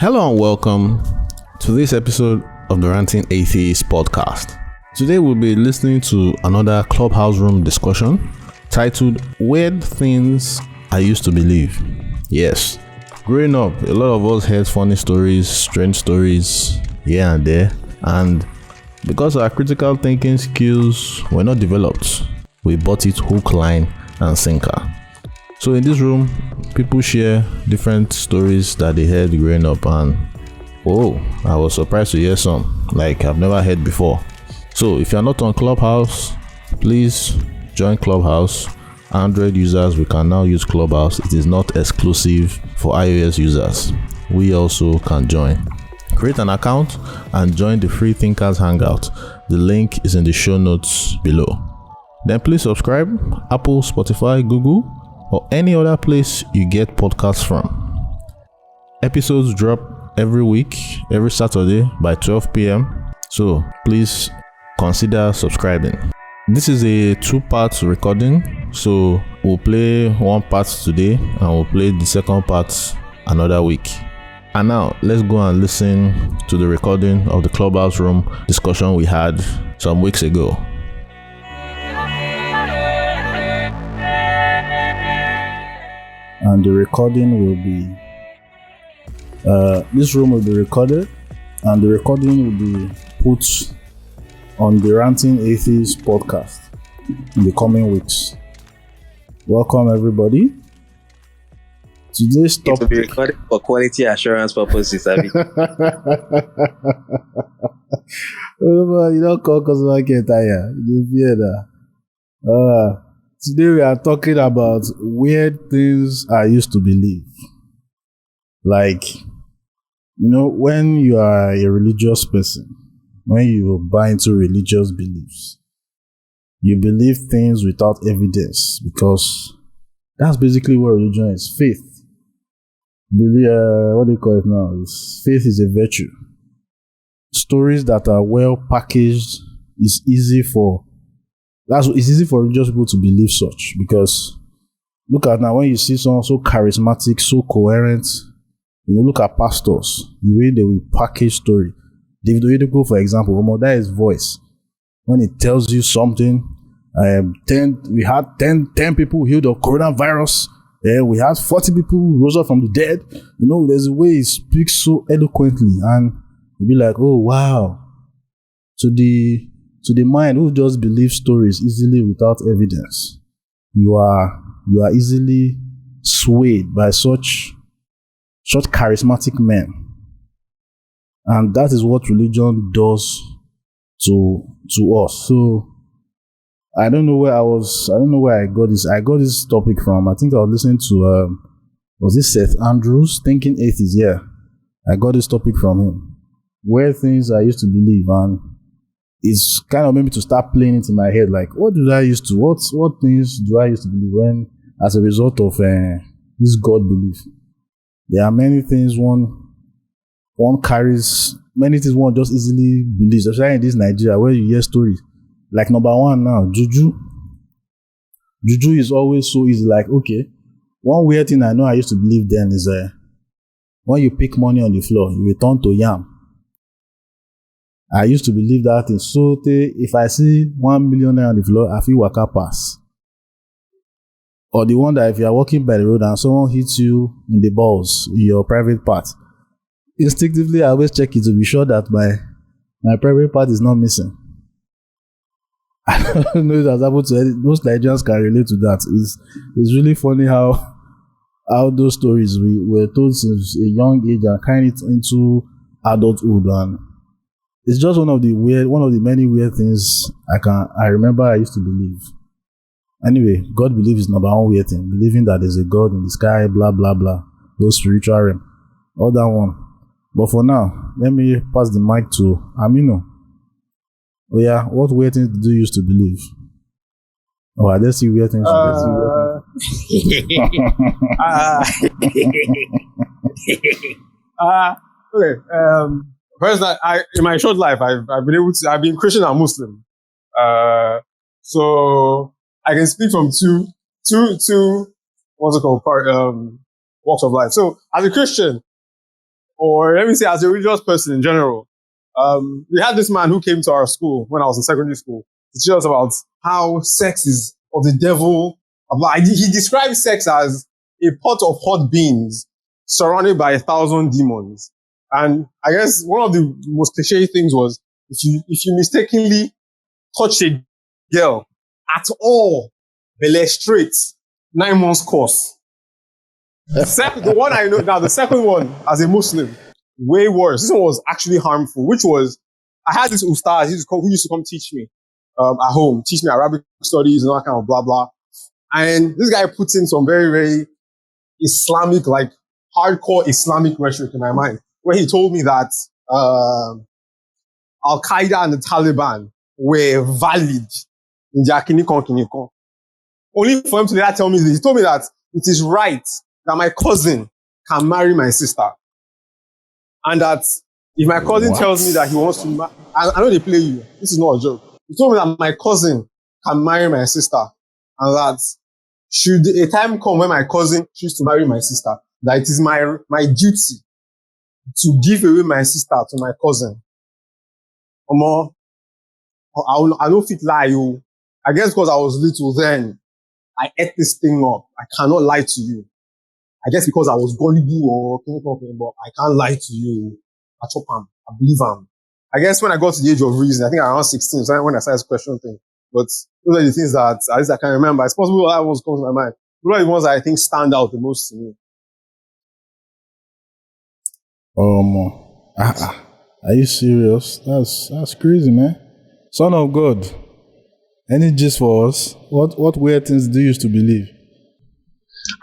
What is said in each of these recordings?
Hello and welcome to this episode of the Ranting Atheist podcast. Today we'll be listening to another Clubhouse Room discussion titled Weird Things I Used to Believe. Yes, growing up, a lot of us heard funny stories, strange stories here and there, and because our critical thinking skills were not developed, we bought it hook, line, and sinker. So in this room, people share different stories that they heard growing up, and I was surprised to hear some like I've never heard before. So if you're not on Clubhouse, please join Clubhouse. Android users, we can now use Clubhouse. It is not exclusive for iOS users. We also can join. Create an account and join the Free Thinkers Hangout. The link is in the show notes below. Then please subscribe, Apple, Spotify, Google, or any other place you get podcasts from. Episodes drop every week, every Saturday by 12 p.m. So please consider subscribing. This is a 2-part recording, so we'll play one part today and we'll play the second part another week. And now let's go and listen to the recording of the Clubhouse Room discussion we had some weeks ago. And the recording will be this room will be recorded, and the recording will be put on the Ranting Atheist podcast in the coming weeks. Welcome everybody. Today's topic. It will be recorded for quality assurance purposes, Abby. You don't call customer care tire. You fear that. Today we are talking about weird things I used to believe. Like, when you are a religious person, when you buy into religious beliefs, you believe things without evidence because that's basically what religion is. Faith. What do you call it now? Faith is a virtue. Stories that are well packaged it's easy for religious people to believe such, because look at now when you see someone so charismatic, so coherent, you look at pastors, the way they will package story. David Oyedepo, for example, that is voice. When it tells you something, we had 10 people healed of coronavirus. We had 40 people who rose up from the dead. There's a way he speaks so eloquently, and you'll be like, oh wow. To the mind who just believes stories easily without evidence, you are easily swayed by such charismatic men. And that is what religion does to us. So I don't know where I got this. I got this topic from. I think I was listening to was this Seth Andrews, Ranting Atheist? Yeah. I got this topic from him. Where things I used to believe, and it's kind of made me to start playing it in my head, like what things do I used to believe when, as a result of this God belief. There are many things one carries, many things one just easily believes, especially in this Nigeria where you hear stories. Like number one now, juju. Juju is always so easy. Like, okay, one weird thing I know I used to believe then is when you pick money on the floor, you return to yam. I used to believe that thing. So if I see 1 million naira on the floor, I feel waka pass. Or the one that if you are walking by the road and someone hits you in the balls, in your private part, instinctively I always check it to be sure that my private part is not missing. I don't know if that's happened to any, most Nigerians can relate to that. It's really funny how those stories we were told since a young age and carrying it into adulthood, and it's just one of the many weird things I remember I used to believe. Anyway, God belief is number one weird thing. Believing that there's a God in the sky, blah blah blah. Those spiritual realm. All that one. But for now, let me pass the mic to Amino. Oh yeah, what weird things do you used to believe? Oh, I just see weird things. Okay. First, in my short life, I've been Christian and Muslim. So I can speak from two what's it called, walks of life. So as a Christian, or let me say as a religious person in general. We had this man who came to our school when I was in secondary school to teach us about how sex is of the devil. He described sex as a pot of hot beans surrounded by 1,000 demons. And I guess one of the most cliche things was if you mistakenly touch a girl at all, bele straight, 9 months course. The one I know now, the second one as a Muslim, way worse. This one was actually harmful, which was I had this ustaz who used to come teach me at home, teach me Arabic studies and all that kind of blah blah. And this guy puts in some very, very Islamic, like hardcore Islamic rhetoric in my mind, where he told me that Al Qaeda and the Taliban were valid in their kinikon. Only for him to later tell me this. He told me that it is right that my cousin can marry my sister. And that if my cousin tells me that he wants to I know they play you. This is not a joke. He told me that my cousin can marry my sister. And that should a time come when my cousin chooses to marry my sister, that it is my duty to give away my sister to my cousin. I don't fit lie you. I guess because I was little then, I ate this thing up. I cannot lie to you. I guess because I was gullible or something, but I can't lie to you. I chop him. I believe him. I guess when I got to the age of reason, I think around 16, so when I started questioning things. But those are the things that at least I can remember. It's possible that ones come to my mind. Those are the ones that I think stand out the most to me. Are you serious? That's crazy, man. Son of God. Any gist for us? What weird things do you used to believe?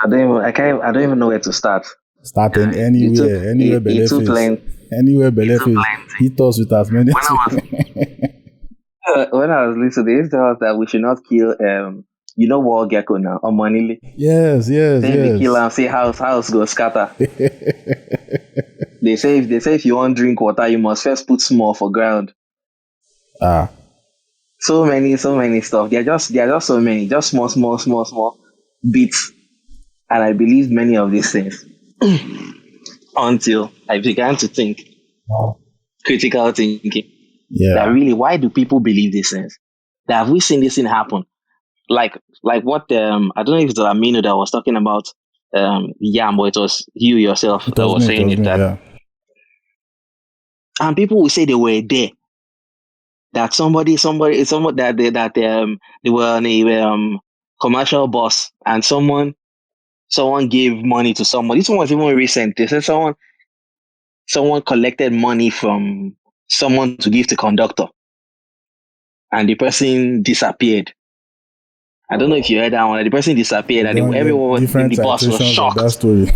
I don't even know where to start. Starting anywhere Beleface. Anywhere Beleface. Hit us with as many. When I was little, they used to tell us that we should not kill war gecko now, or Manili. Yes. Then they kill and say house go scatter. They say if you want drink water, you must first put small for ground. So many stuff. They're just so many, just small bits. And I believed many of these things until I began to think, critical thinking. Yeah. That really, why do people believe these things? That have we seen this thing happen? Like what I don't know if it's Amino that was talking about yam, but it was you yourself that was saying it. Yeah. And people will say they were there. That somebody that they were on a commercial bus and someone gave money to someone. This one was even recent. They said someone collected money from someone to give to conductor, and the person disappeared. I don't know if you heard that one. The person disappeared, and everyone in the bus was shocked. That story.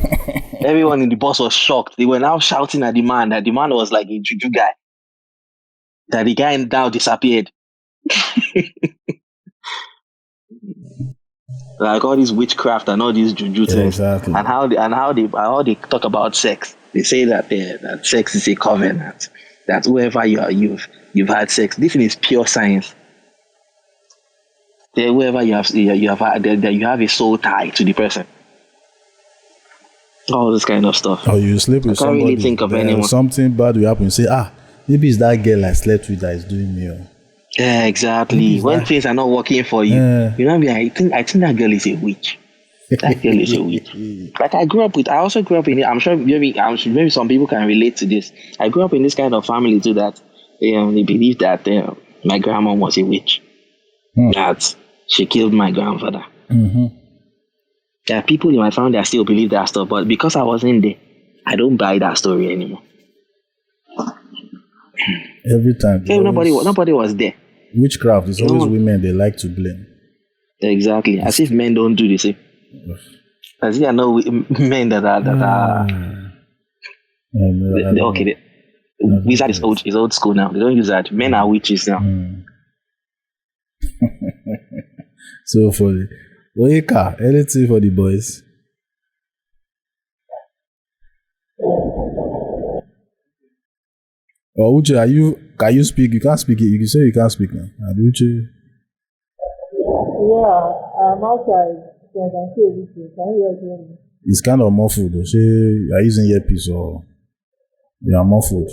Everyone in the bus was shocked. They were now shouting at the man that the man was like a juju guy. That the guy now disappeared. Like all these witchcraft and all these juju things, exactly. and how they talk about sex. They say that that sex is a covenant. That whoever you've had sex. This is pure science. That whoever you have a soul tie to the person. All this kind of stuff. Or you sleep with somebody. I can't really think of anyone. Something bad will happen. You say, maybe it's that girl I slept with that is doing me. Yeah, exactly. When things are not working for you, you know, I think that girl is a witch. That girl is a witch. Like I also grew up in it. I'm sure maybe some people can relate to this. I grew up in this kind of family too that they believe that my grandma was a witch. That she killed my grandfather. Mm-hmm. There are people in my family that still believe that stuff, but because I wasn't there, I don't buy that story anymore. Every time. Nobody was there. Witchcraft is always women they like to blame. Exactly. As if men don't do the same. As if I know men that are okay. Wizard is old school now. They don't use that. Men are witches now. So funny. Oika, anything for the boys? Or Uche, can you speak? You can't speak it. You can say you can't speak now. Uche. Yeah, I'm outside. So I can hear everything. Can you hear me? It's kind of muffled though. Say, are you using earpiece or? You are muffled.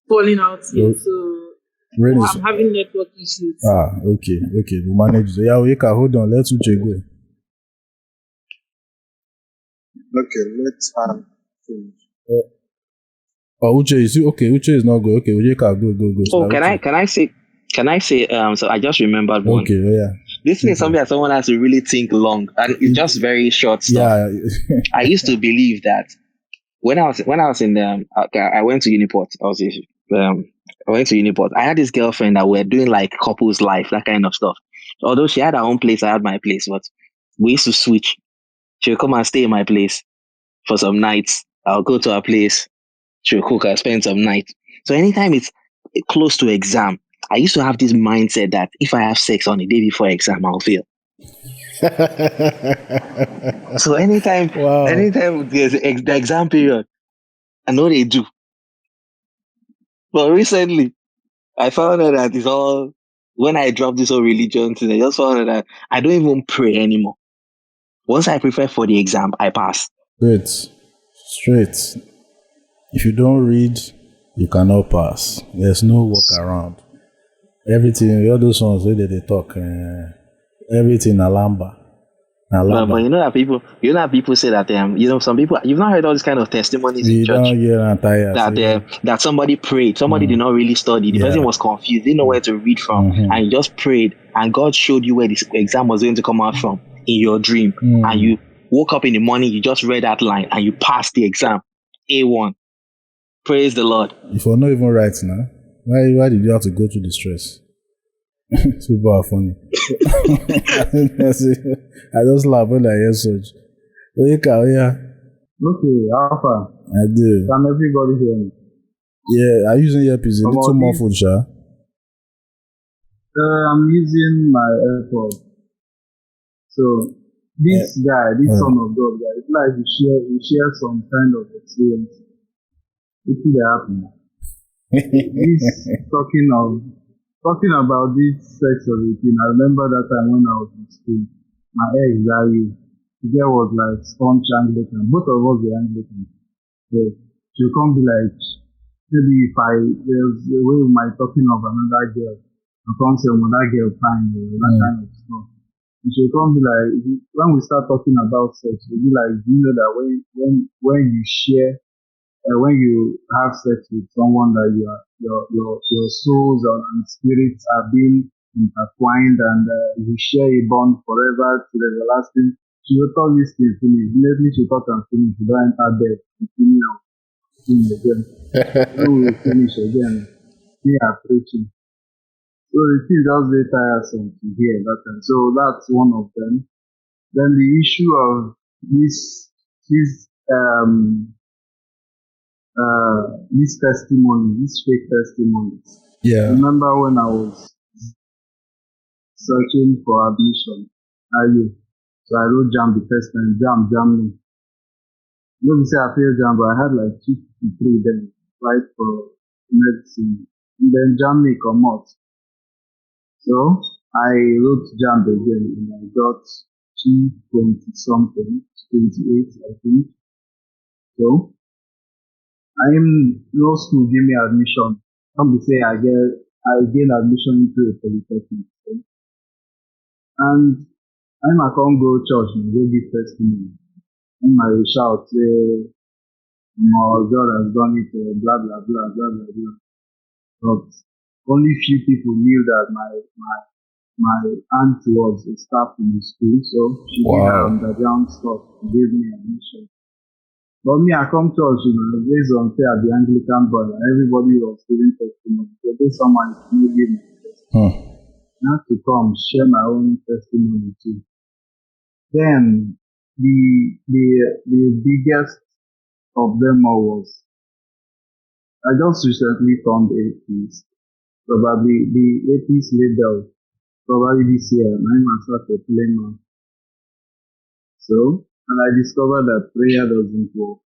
Falling out here, Oh, so Rain is. I'm having network issues. Okay. We manage. Yeah, Oyeka, hold on. Let Uche go. Okay, let's finish. Uche is okay. Uche is not good. Okay, Oyeka, go. Oh, Uche. can I say so I just remembered one. Okay, yeah. This is something that someone has to really think long, and it's just very short stuff. Yeah. I used to believe that when I was in I went to Uniport. I went to Uniport. I had this girlfriend that were doing like couples life, that kind of stuff. Although she had her own place, I had my place, but we used to switch. She would come and stay in my place for some nights. I'll go to her place. She'll cook. I'll spend some nights. So anytime it's close to exam, I used to have this mindset that if I have sex on the day before exam, I'll fail. So anytime there's the exam period, I know they do. But recently, I found out that it's all, when I dropped this whole religion thing, I just found out that I don't even pray anymore. Once I prepare for the exam, I pass. Straight. If you don't read, you cannot pass. There's no walk around. Everything, all those ones where they talk, everything alamba. But you know that people say that some people, you've not heard all these kind of testimonies in church that somebody prayed, somebody did not really study, the person was confused, didn't know where to read from, and you just prayed, and God showed you where this exam was going to come out from in your dream, and you woke up in the morning, you just read that line, and you passed the exam, A1. Praise the Lord. If you're not even right now, why did you have to go through the stress? People are funny. I just laugh when I hear such. Yeah. Okay, Alpha. I do. Can everybody hear me? Yeah, I'm using earpiece. A little more food, Sha. I'm using my AirPods. So this guy, this son of God guy, it's like we share some kind of experience. It could happen. He's talking about this sex of it. I remember that time when I was in school. My ex, the girl was like staunch Anglican. Both of us were Anglican. So she'll come be like, maybe if there's a way we might talking of another girl, I'll come say, that girl fine, that kind of stuff. And she'll come be like, when we start talking about sex, we'll be like, you know that when you share, when you have sex with someone that your souls and spirits are being intertwined and you share a bond forever to the everlasting. She will talk this thing finish. Immediately she talk and finish. She don't enter bed. Continue now. Again. When we finish again, we are preaching. So it is just very tiresome to hear that time. So that's one of them. Then the issue of these testimonies, these fake testimonies. Yeah. Remember when I was searching for admission? So I wrote JAMB the first time, JAMB. Let me say I failed JAMB, but I had like 253 then, right, for medicine. And then JAMB may come out. So I wrote JAMB again and I got 220 something, 28 I think. So no school give me admission. Some will say I gain admission into a polytechnic. Okay? And I can't go church and go give testimony. And I will shout, say, God has done it, blah blah blah blah blah blah. But only few people knew that my aunt was a staff in the school, so she did her underground stuff to give me admission. But me, I come church, based on say at the Anglican boy, everybody was giving testimony. So there's someone who gave me testimony. I have to come share my own testimony too. Then the biggest of them all was I just recently turned atheist. Probably the atheist label probably this year, I started playing now. So and I discovered that prayer doesn't work.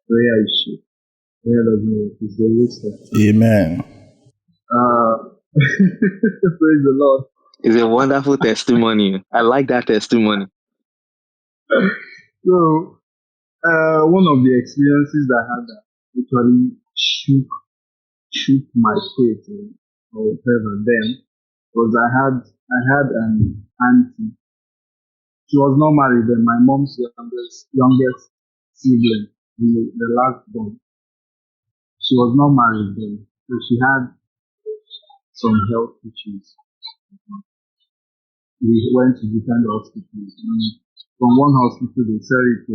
Prayer is shit. Prayer doesn't work. It's a waste of time. Amen. Praise the Lord. It's a wonderful testimony. I like that testimony. So One of the experiences I had that actually shook my faith or whatever then was I had an auntie. She was not married then, my mom's youngest sibling, the last born. She was not married then, so she had some health issues. We went to different hospitals, and from one hospital they said she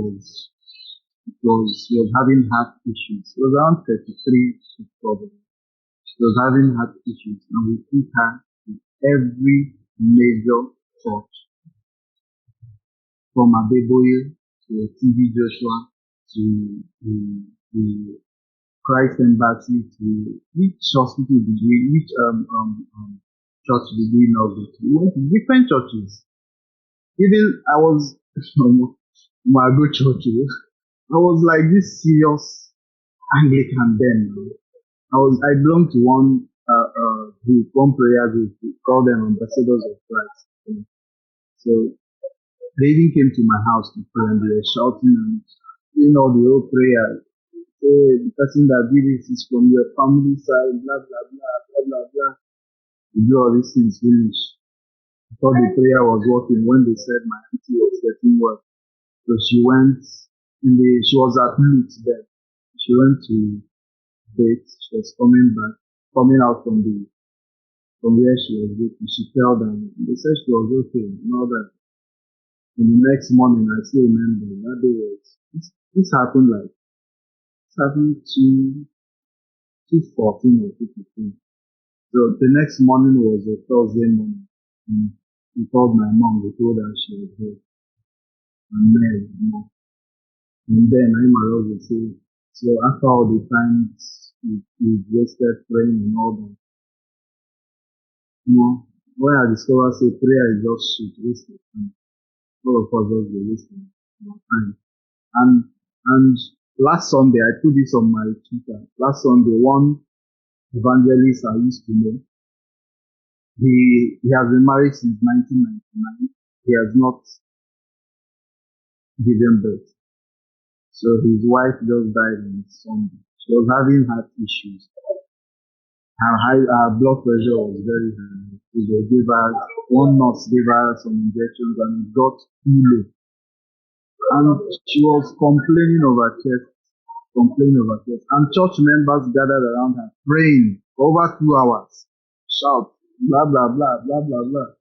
was having heart issues. She was around 33 probably. She was having heart issues, and we took her to every major church, from Adeboye to TB Joshua to the Christ Embassy to which hospital did we, which church did we not go to? We went to different churches. Even I was my good church. I was like this serious Anglican then. I belonged to one group, one prayer group. We called them Ambassadors of Christ. So they even came to my house to pray, and they were shouting and doing all the whole prayer. Hey, the person that did this is from your family side, blah blah blah blah blah blah. We do all these things finish. I thought the prayer was working when they said my auntie was getting well. So she went she was at Lute then. She went to bed. She was coming out from where she was waiting. She fell down. They said she was okay and all that. And the next morning, I still remember that day this happened like this happened to 2:14 or 2:15. So the next morning was a Thursday morning. And we called my mom. We told her she was here. And then I my will say, so after all the times we wasted praying and all that, when I discovered say prayer is just shit, wasted time. All of us just be wasting time. And last Sunday I put this on my Twitter. Last Sunday, one evangelist I used to know, he has been married since 1999. He has not given birth. So his wife just died on Sunday. She was having heart issues. Her blood pressure was very high. So they gave her, one nurse gave her some injections and it got too low. And she was complaining of her chest. And church members gathered around her praying for over 2 hours. Shout, blah, blah, blah, blah, blah, blah.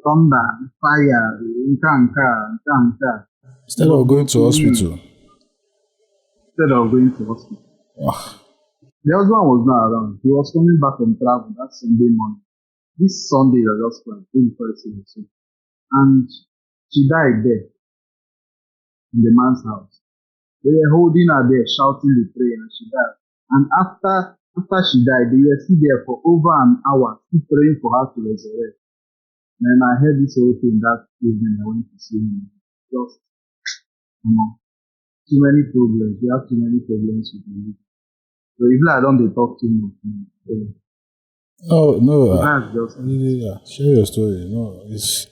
Thunder, fire, nka. Instead of going to hospital. The husband was not around. He was coming back from travel that Sunday morning. This Sunday I just planned, 21st. And she died there in the man's house. They were holding her there, shouting the prayer, and she died. And after she died, they were still there for over an hour, still praying for her to resurrect. And I heard this whole thing that evening. I went to see him. Just, too many problems. We have too many problems with me. So if I don't talk too much. Oh no! That's just share your story. No, it's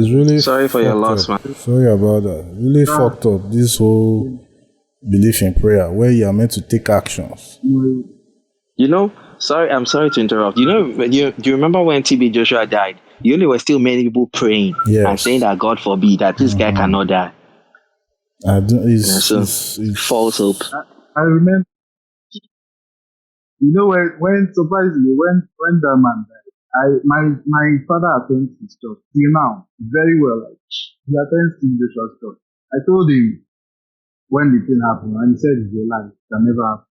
really sorry for your loss, man. Sorry about that. Really fucked up this whole belief in prayer, where you are meant to take actions. I'm sorry to interrupt. Do you remember when TB Joshua died? There were still many people praying and saying that God forbid that this guy cannot die. It's false hope. I remember. When surprisingly, when that man died, my father attends his church till now very well. Like, he attends TB Joshua's church. I told him when the thing happened, and he said it's a lie. It can never happen.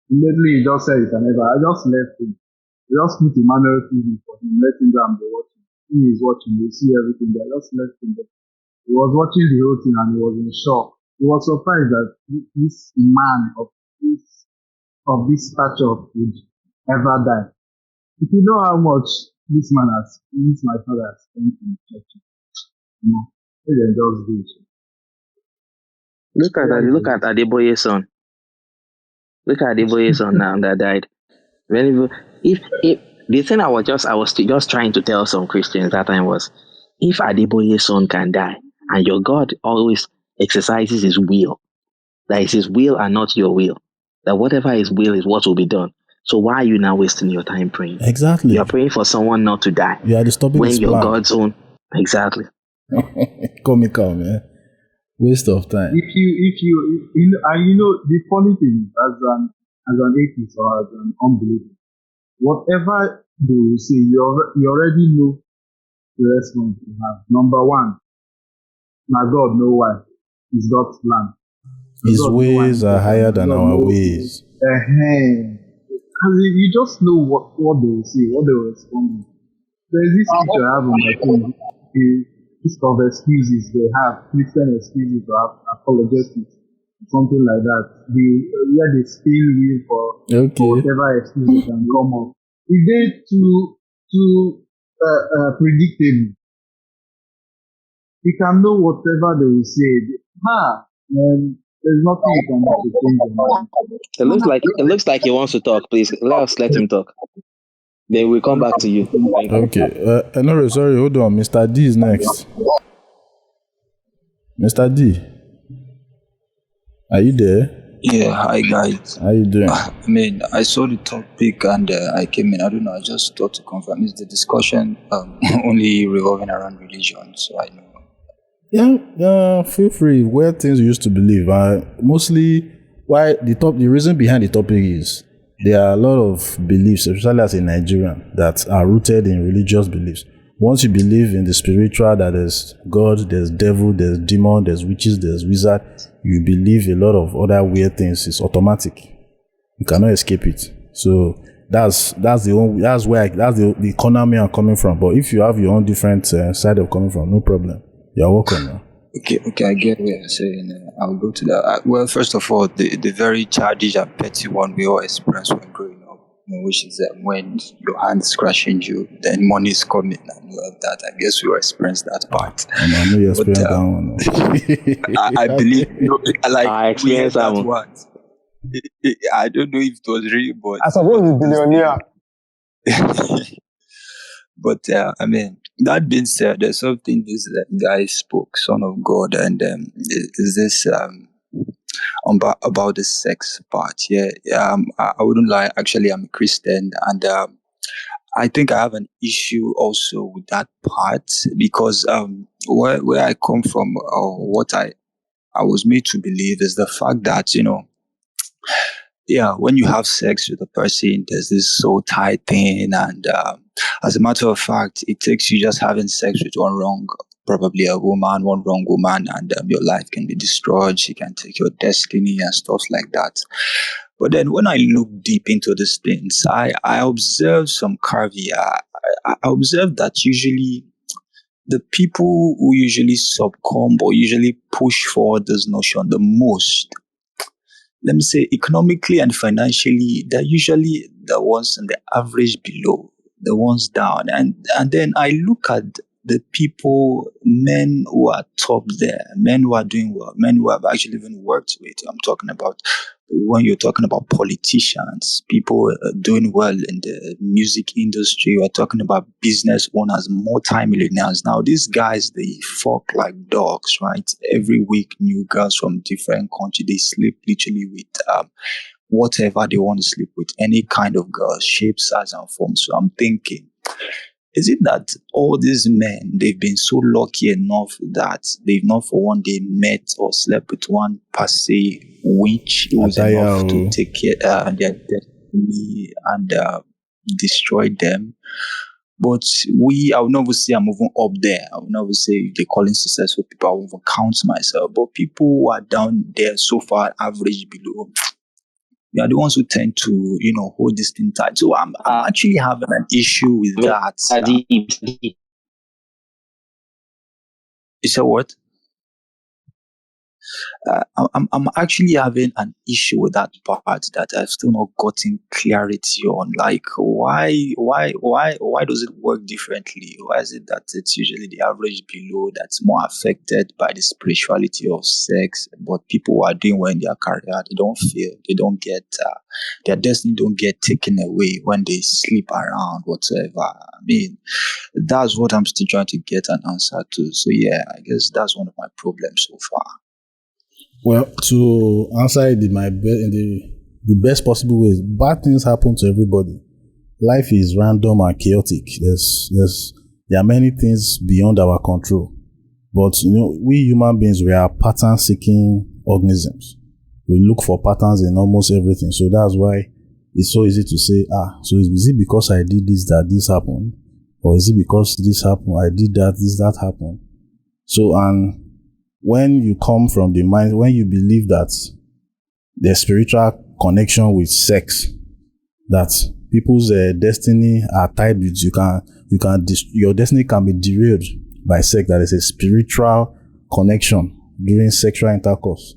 Immediately he just said it can never. I just left him. I just put Emmanuel TV for him, let him go and be watching. He is watching, you see everything there. I just left him there. He was watching the whole thing and he was in shock. He was surprised that this man of this stature would ever die. If you know how much my father has spent in the church, they just do it. Look at Adeboye's son. Look at Adeboye's son now that died. If the thing I was just trying to tell some Christians that time was, if Adeboye's son can die and your God always exercises his will, that it's his will and not your will. That whatever his will is what will be done. So why are you now wasting your time praying? Exactly. You're praying for someone not to die. You are disturbing when his you're plan. God's own. Exactly. Comical, man. Waste of time. If you and the funny thing is, as an atheist or as an unbeliever, whatever they will say, you already know the response you have. Number one, now God know why. It's God's plan. His God know why ways it's are God's higher plan. than God our knows. ways. Because you just know what they will say, what they will respond with. There's this picture I have on my phone, this of excuses they have, Christian excuses or apologetics, something like that. Where they spin wheel for whatever excuse they can come up. Is they too predictable? You can know whatever they will say. There's nothing you can do to change them. It looks like he wants to talk. Please let him talk. Then we'll come back to you. Thank you. Okay. No, sorry, hold on. Mr. D is next. Mr. D, are you there? Yeah, hi guys. How you doing? I mean, I saw the topic and I came in. I don't know. I just thought to confirm. Is the discussion only revolving around religion? So I know. Yeah, feel free. Where things you used to believe. Mostly, why the reason behind the topic is there are a lot of beliefs, especially as a Nigerian, that are rooted in religious beliefs. Once you believe in the spiritual, that there's God, there's devil, there's demon, there's witches, there's wizard, you believe a lot of other weird things. It's automatic. You cannot escape it. So that's the economy I'm coming from. But if you have your own different side of coming from, no problem. You're welcome now. Okay, I get what you're saying. I'll go to that. Well, first of all, the very childish and petty one we all experience when growing up, which is when your hand is scratching you, then money is coming and all of that. I guess we all experience that part. And I know you experience that one. I believe, I experienced that one. I don't know if it was real, but I suppose he's billionaire. But I mean, that being said, there's something this guy spoke, Son of God, and is this about the sex part? I wouldn't lie. Actually, I'm a Christian, and I think I have an issue also with that part because where I come from, or what I was made to believe is the fact that when you have sex with a person, there's this soul tie thing, and as a matter of fact, it takes you just having sex with one wrong woman, and your life can be destroyed. She can take your destiny and stuff like that. But then when I look deep into these things, I observe some caveat. I observe that usually the people who usually succumb or usually push forward this notion the most, let me say, economically and financially, they're usually the ones in the average below, the ones down. And then I look at the people, men who are top there, men who are doing well, men who have actually even worked with. I'm talking about when you're talking about politicians, people doing well in the music industry, we're talking about business owners, multi-millionaires. Now, these guys, they fuck like dogs, right? Every week, new girls from different countries, they sleep literally with whatever they want to sleep with, any kind of girl, shape, size, and form. So I'm thinking, is it that all these men, they've been so lucky enough that they've not for one day met or slept with one per se witch who was enough to take care their destiny and destroy them? But I would never say I'm moving up there. I would never say if they're calling successful people, I won't count myself. But people who are down there so far, average below, they are the ones who tend to, hold this thing tight. So I'm actually having an issue with that. You said what? I'm actually having an issue with that part that I've still not gotten clarity on. Like, why does it work differently? Why is it that it's usually the average below that's more affected by the spirituality of sex, but people who are doing well in their career, they don't get their destiny don't get taken away when they sleep around whatsoever. I mean, that's what I'm still trying to get an answer to. So yeah, I guess that's one of my problems so far. Well, to answer it in the best possible ways, bad things happen to everybody. Life is random and chaotic. There are many things beyond our control. But we human beings, we are pattern-seeking organisms. We look for patterns in almost everything. So that's why it's so easy to say, so is it because I did this that this happened? Or is it because this happened, I did that happened? So, and when you come from the mind, when you believe that there's spiritual connection with sex, that people's destiny are tied with your destiny can be derailed by sex, that is a spiritual connection during sexual intercourse.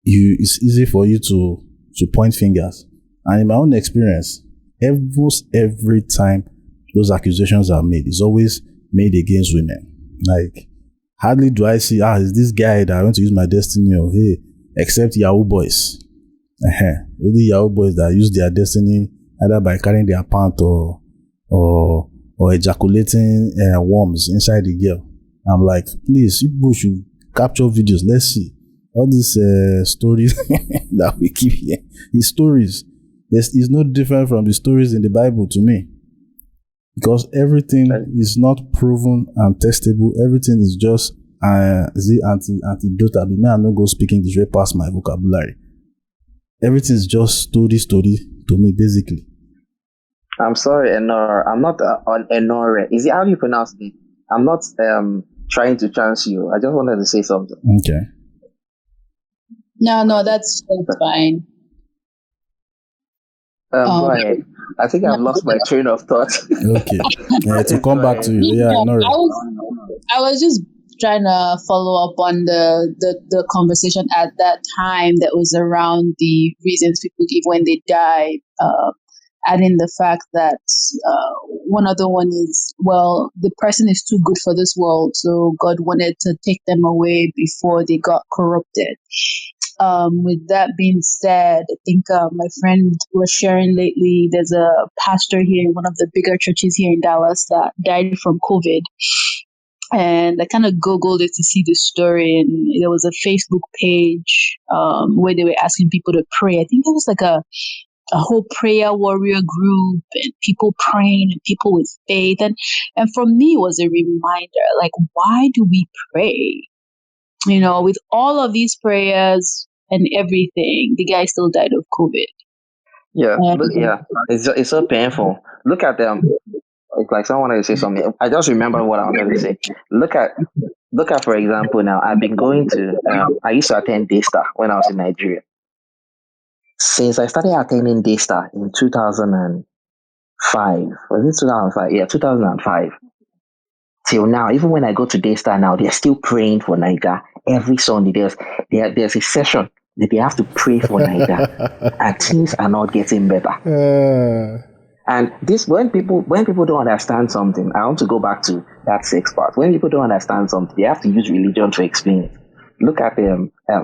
It's easy for you to point fingers. And in my own experience, almost every time those accusations are made, it's always made against women. Like, hardly do I see, is this guy that I want to use my destiny, or hey, except Yahoo boys. Only Yahoo boys that use their destiny either by carrying their pant or ejaculating worms inside the girl. I'm like, please, people should capture videos. Let's see. All these stories that we keep here, these stories, is no different from the stories in the Bible to me. Because everything is not proven and testable. Everything is just antidotal. The man not go speaking this way past my vocabulary. Everything is just story to me, basically. I'm sorry, Enor. I'm not on Enore. Is it how do you pronounce it? I'm not trying to chance you. I just wanted to say something. Okay. No, that's fine. Go ahead. I think I've lost my train of thought. Okay. To come back to you. Yeah, no. I was just trying to follow up on the conversation at that time that was around the reasons people give when they die, adding the fact that one other one is, well, the person is too good for this world, so God wanted to take them away before they got corrupted. With that being said, I think my friend was sharing lately, there's a pastor here in one of the bigger churches here in Dallas that died from COVID. And I kind of Googled it to see the story, and there was a Facebook page where they were asking people to pray. I think it was like a whole prayer warrior group and people praying and people with faith. And for me, it was a reminder, like, why do we pray? With all of these prayers and everything, the guy still died of COVID. Yeah, it's so painful. Look at them. Like someone wanted to say something. I just remember what I wanted to say. Look at, for example, now I've been going to. I used to attend Daystar when I was in Nigeria. Since I started attending Daystar in 2005, was it 2005? Yeah, 2005. Till now, even when I go to Daystar now, they're still praying for Niger every Sunday. There's a session that they have to pray for Niger, and things are not getting better. And this, when people don't understand something, I want to go back to that sex part. When people don't understand something, they have to use religion to explain it. Look at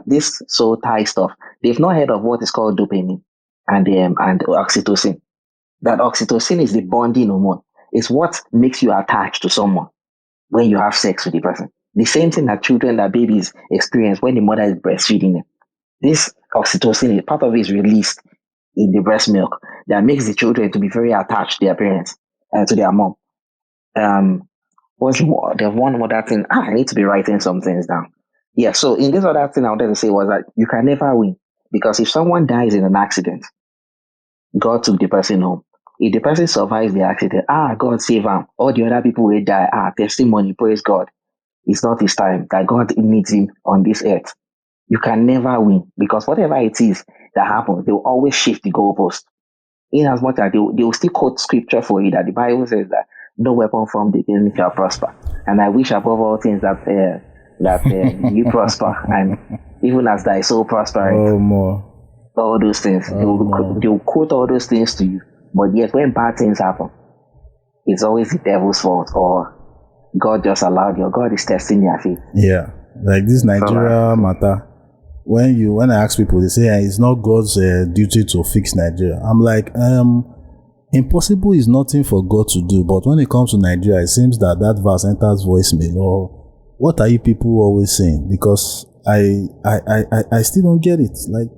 this soul tie stuff. They've not heard of what is called dopamine and oxytocin. That oxytocin is the bonding hormone. It's what makes you attached to someone when you have sex with the person. The same thing that babies experience when the mother is breastfeeding them. This oxytocin, part of it is released in the breast milk that makes the children to be very attached to their parents and to their mom. There's one other thing. I need to be writing some things down. Yeah, so in this other thing I wanted to say was that you can never win, because if someone dies in an accident, God took the person home. If the person survives the accident, God save him. All the other people will die. Testimony, praise God. It's not his time, that God needs him on this earth. You can never win, because whatever it is that happens, they will always shift the goalpost. In as much as they will still quote scripture for it, that the Bible says that no weapon formed against shall prosper. And I wish above all things that you prosper, and even as thy soul prospereth. All those things. They will quote all those things to you. But yet, when bad things happen, it's always the devil's fault, or God just allowed you. God is testing their faith. Yeah, like this Nigeria matter. When I ask people, they say it's not God's duty to fix Nigeria. I'm like, impossible is nothing for God to do. But when it comes to Nigeria, it seems that verse enters voicemail. Or what are you people always saying? Because I still don't get it. Like,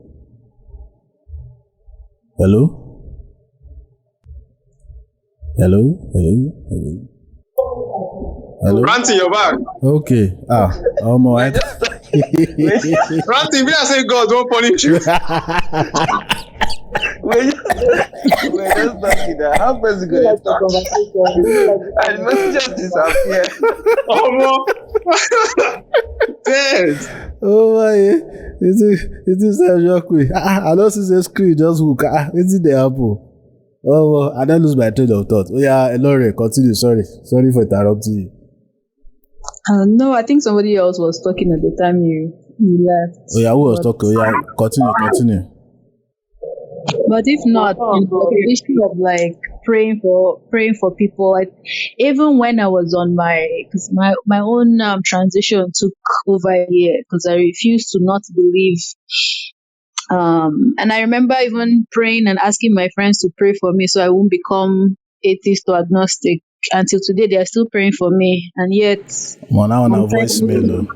hello? Ranting, you're back. Okay. Alright. Ranting, we are saying God don't punish you. We're just talking there. How person going to talk? And must just disappear. Dead. Oh my, it is a joke. I don't see the screen just hook. Is it the apple? Oh, I don't lose my train of thought. Oh yeah, Lore, continue. Sorry for interrupting you. No, I think somebody else was talking at the time you left. Oh yeah, who was talking? Oh yeah, continue. But if not, the issue of like praying for people, even when I was on because my own transition took over a year because I refused to not believe. And I remember even praying and asking my friends to pray for me so I won't become atheist or agnostic. Until today, they are still praying for me, and yet. Well, now on our voicemail.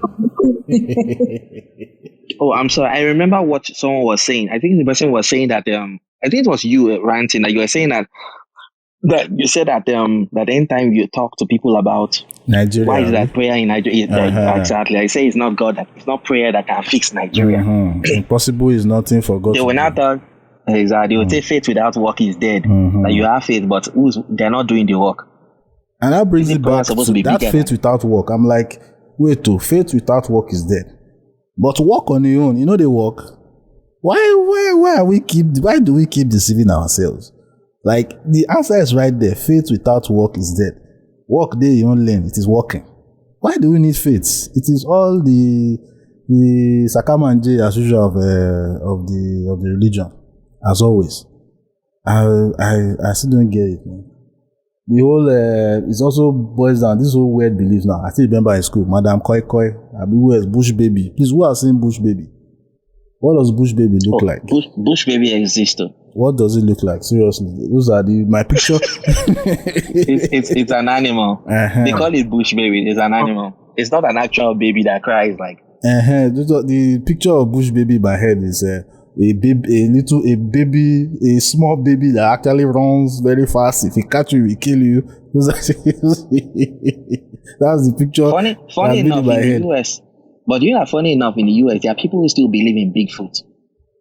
Oh, I'm sorry. I remember what someone was saying. I think the person was saying that I think it was you ranting that you were saying that you said that that anytime you talk to people about Nigeria, why is that prayer in Nigeria exactly? I say it's not God, it's not prayer that can fix Nigeria. Impossible is nothing for God. They will not talk exactly. They will say faith without work is dead. That you have faith, but they're not doing the work. And that brings it back to that faith without work. I'm like, wait, faith without work is dead. But work on your own, they work. Why do we keep deceiving ourselves? Like, the answer is right there. Faith without work is dead. Work there, you don't learn. It is working. Why do we need faith? It is all the Sakamanje as usual of the religion, as always. I still don't get it, man. The whole it also boils down this whole weird belief now. I still remember in school, Madam Koi, who is Bush Baby. Please, who has seen Bush Baby? What does Bush Baby look like? Bush Baby exists. What does it look like? Seriously, those are my picture. it's an animal. They call it Bush Baby. It's an animal. It's not an actual baby that cries like. The picture of Bush Baby in my head is a small baby that actually runs very fast. If he catch you, he kill you. That's the picture. Funny enough in the US. But funny enough in the US, there are people who still believe in Bigfoot.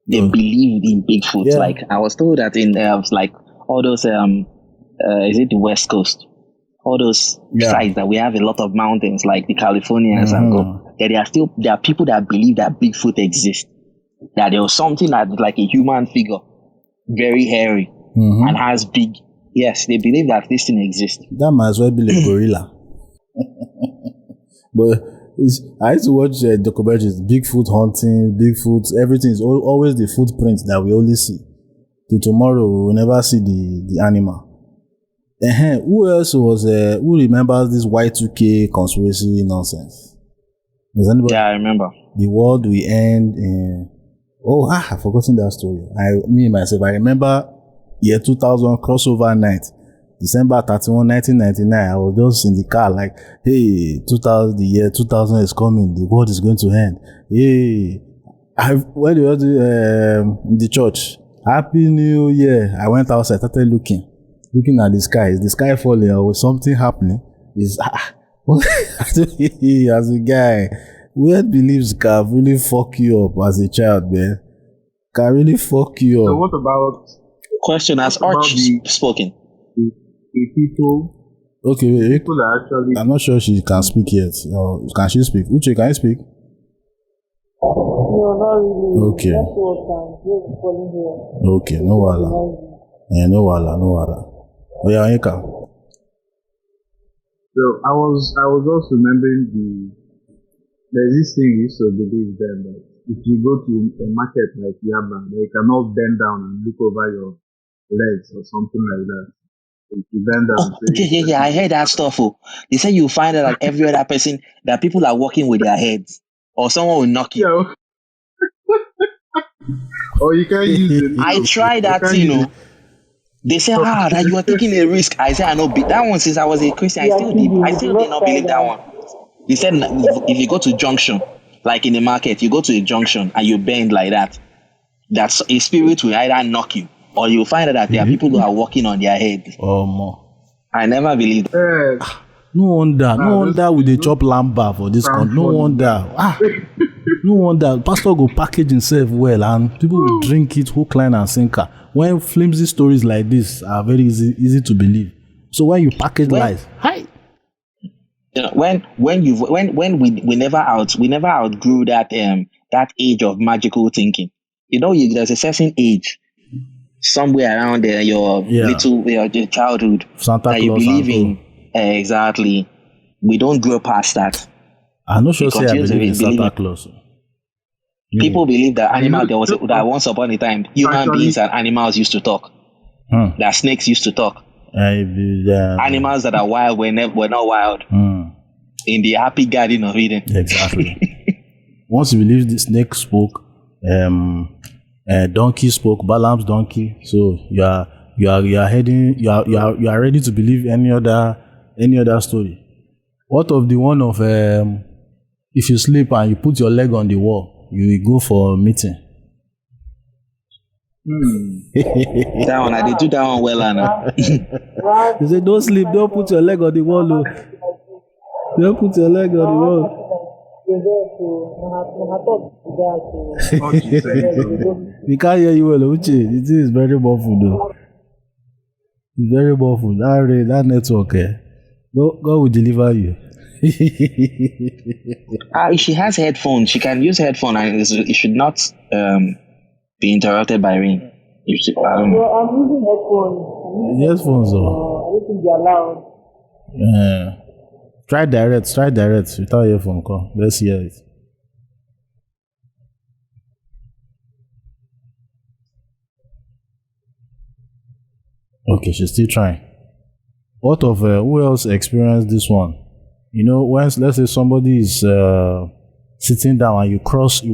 They believe in Bigfoot. Yeah. Like I was told that in like all those is it the West Coast? All those sites that we have a lot of mountains like the Californians and go. There are people that believe that Bigfoot exists. That there was something that like a human figure, very hairy, and has big. Yes, they believe that this thing exists. That might as well be like gorilla. But I used to watch documentaries, Bigfoot hunting, Bigfoot, everything is always the footprint that we only see. Till tomorrow, we will never see the animal. Who else who remembers this Y2K conspiracy nonsense? Does anybody? Yeah, I remember. The world will end in... I've forgotten that story. I remember year 2000 crossover night, December 31, 1999. I was just in the car like, hey, the year 2000 is coming. The world is going to end. Hey, when we were in the church, Happy New Year. I went outside, started looking at the sky. Is the sky falling or was something happening? As a guy, weird beliefs can really fuck you up as a child, man. Can really fuck you up. So what about... Question, has Arch spoken? The people... Okay, wait. People are actually... I'm not sure she can speak yet. Can she speak? Uche, can you speak? No, not really. Okay. Okay, no wala. No wala. Oh yeah, you can. So I was also remembering there's this thing you used to believe then that if you go to a market like Yaba, you cannot bend down and look over your legs or something like that. If you bend down, I heard that stuff. They say you find out that every other person that people are walking with their heads, or someone will knock you. Or you can't use it. I tried that, They say, that you are taking a risk. I say, I know. That one, since I was a Christian, I still did not believe that one. They said, if you go to Junction, Like in the market, you go to a junction and you bend like that. That's a spirit will either knock you, or you'll find out that there are people who are walking on their head. Oh, more. I never believed. No wonder we dey chop lamba for this country. No wonder. No wonder. Pastor go package himself well and people will drink it hook, line and sinker. When flimsy stories like this are very easy to believe. So when you package lies, hi. You know, when we never outgrew that age of magical thinking. You know, there's a certain age somewhere around there, your childhood Santa that you Claus believe and in. Exactly. We don't grow past that. I'm not sure say I continue to believe in believe Santa it. Claus. People believe that animals. know, That once upon a time, human actually- beings and animals used to talk. That snakes used to talk. Animals that are wild were not wild. In the happy garden of Eden. Exactly. Once you believe the snake spoke, donkey spoke, Balaam's donkey. So you are ready to believe any other story. What of the one of if you sleep and you put your leg on the wall, you will go for a meeting? That one, I did do that one well, Anna. You say don't sleep, don't put your leg on the wall. Oh. Don't put your leg on the wall. We can't hear you well, Uche. It is very muffled though. It's very muffled. That network, God will deliver you. If she has headphones, she can use headphone and it should not be interrupted by ring. I don't know. I'm using headphones. Headphones, though. I don't think they're loud. Try direct without earphone call. Let's hear it. Okay, she's still trying. What of who else experienced this one? You know, once let's say somebody is sitting down and you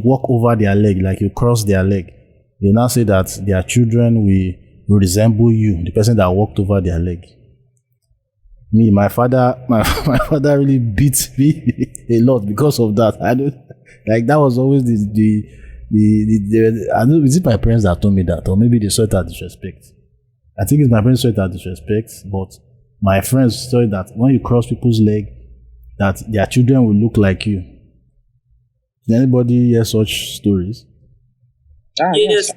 walk over their leg, like you cross their leg. They now say that their children will resemble you, the person that walked over their leg. Me, my father really beat me a lot because of that. I don't like that was always the I don't know, is it my parents that told me that, or maybe they saw it as disrespect. I think it's my parents saw it as disrespect, but my friends saw it that when you cross people's leg, that their children will look like you. Did anybody hear such stories? Yes.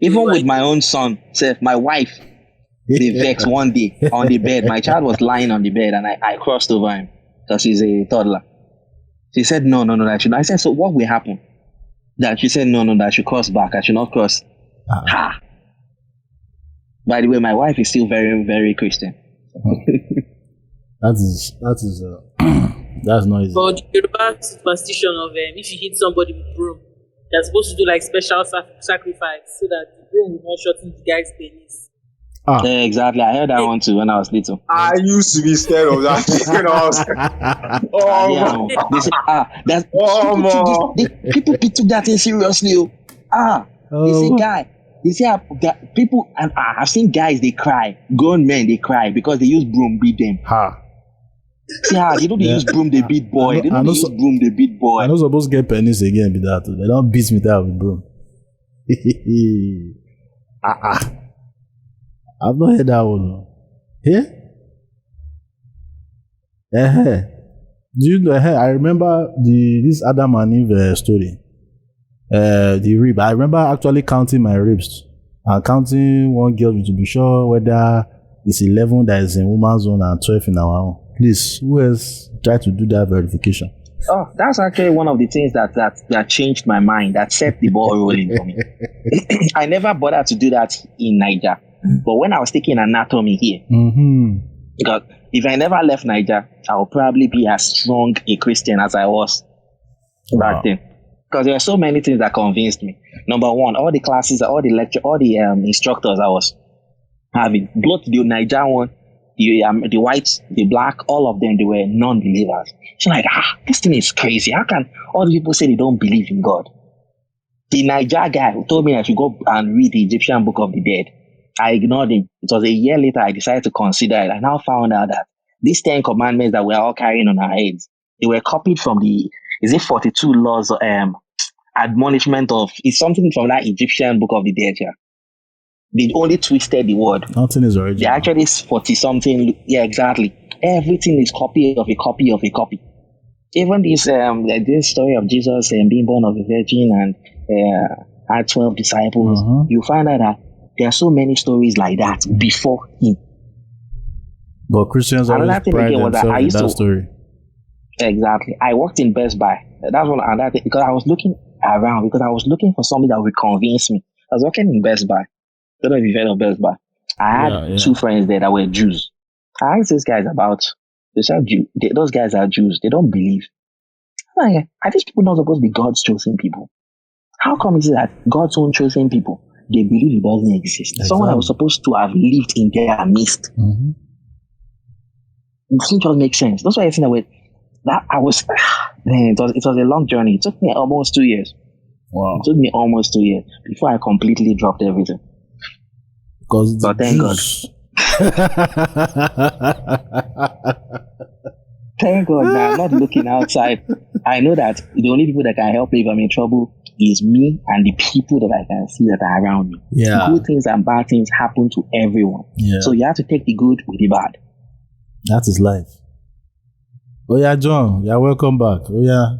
Even with my own son, my wife, they vexed one day on the bed. My child was lying on the bed and I crossed over him because he's a toddler. She said, no, that should. I said, so what will happen? That she said, no, that I should cross back. I should not cross. Ha! By the way, my wife is still very, very Christian. That is that's not easy. But the Yoruba superstition of if you hit somebody with broom, they're supposed to do like special sacrifice so that the broom will not shorten the guy's penis. Yeah, exactly. I heard that one too when I was little. I used to be scared of that. You know, They say, people took that thing seriously. They say, guy. They say that people, and I've seen guys, they cry. Grown men, they cry because they use broom beat them. See how they don't use broom, they beat boy. They don't use broom, they beat boy. I'm not supposed to get penis again with that. They don't beat me there with broom. I've not heard that one. Yeah? Do you know? I remember this Adam and Eve story. The rib. I remember actually counting my ribs and counting one girl to be sure whether it's 11 that is in woman's zone and 12 in our own. Please, who else tried to do that verification? Oh, that's actually one of the things that changed my mind, that set the ball rolling for me. I never bothered to do that in Niger. But when I was taking anatomy here, because if I never left Niger, I would probably be as strong a Christian as I was back then. Because there are so many things that convinced me. Number one, all the classes, all the lecture, all the instructors I was having, both the Niger one, the whites, the black, all of them, they were non-believers. So like, this thing is crazy. How can all the people say they don't believe in God? The Niger guy who told me I should go and read the Egyptian Book of the Dead, I ignored him. It was a year later I decided to consider it. I now found out that these 10 commandments that we're all carrying on our heads, they were copied from the is it 42 laws admonishment of, it's something from that Egyptian book of the dead here. They only twisted the word. Nothing is They original. actually 40 something. Yeah, exactly. Everything is copy of a copy of a copy. Even this story of Jesus being born of a virgin and had 12 disciples, you find out that there are so many stories like that before him. But Christians always Another thing pride again was that themselves I in used that to story. exactly. I worked in Best Buy. That's one another thing, because I was looking around because I was looking for something that would convince me. I was working in Best Buy. I don't know if you've heard of Best Buy. I had two friends there that were Jews. I asked these guys about. They said those guys are Jews. They don't believe. Like, are these people not supposed to be God's chosen people? How come is it that God's own chosen people, they believe it doesn't exist? Exactly. Someone that was supposed to have lived in their midst. Mm-hmm. It just makes sense. That's why I think that I was, man, it was a long journey. It took me almost 2 years. Wow. It took me almost 2 years before I completely dropped everything. But thank God. Thank God that I'm not looking outside. I know that the only people that can help me if I'm in trouble is me and the people that I can see that are around me. Yeah. Good things and bad things happen to everyone. Yeah. So you have to take the good with the bad. That is life. Oh yeah, John. Yeah, welcome back. Oh yeah.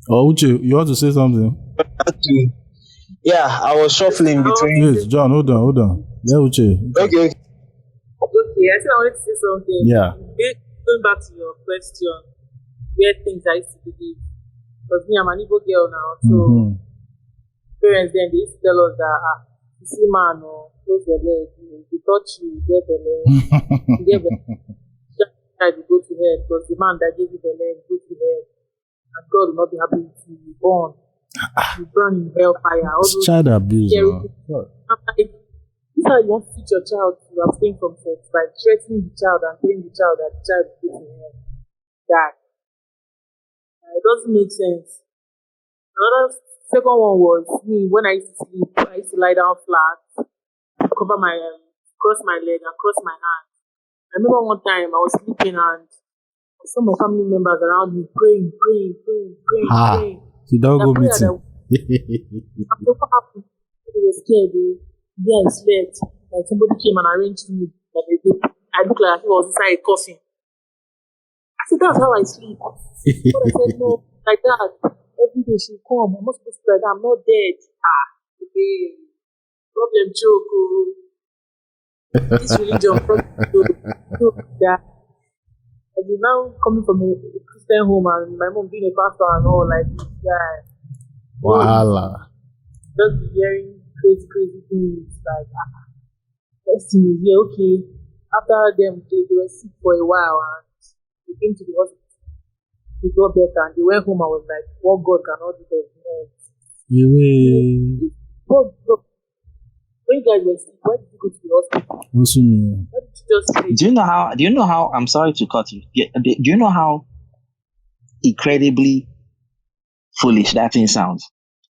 Oh, Uche, you want to say something? Yeah, I was shuffling between. Wait, John, hold on. Yeah, Uche. Okay. Okay, I said I wanted to say something. Yeah. Going back to your question, where things I used to believe. Because me, I'm an Igbo girl now, so parents then they used to tell us that you see man or close your leg, if you touch you get belly, you get belly. Just try to go to hell because the man that gave you the leg go to hell, and God will not be happy with you. You burn, you burn in hellfire. All It's those child abuse. This is how you want to teach your child to abstain from sex by threatening the child and telling the child that the child is going to hell. That it doesn't make sense. Another second one was me when I used to sleep. I used to lie down flat, cover my cross my leg and cross my hand. I remember one time I was sleeping and some of my family members around me praying. You don't go meeting. What happened? They were scared. I slept. Like somebody came and arranged me. I looked like I was inside a coffin. I said, that's how I sleep. But I said, no, like that. Every day she'll come. I'm not supposed to be like that. I'm not dead. Okay. Problem joke. This religion, problem joke. That. And you now coming from a Christian home and my mom being a pastor and all, like, yeah. Voila. Just hearing crazy things like first thing is okay. After them they were sick for a while and they came to the hospital. They got better and they went home and was like, what God cannot do does not. When you guys were sick, why did you go to the hospital? Why did you just pray? Do you know how I'm sorry to cut you. Do you know how incredibly foolish that thing sounds?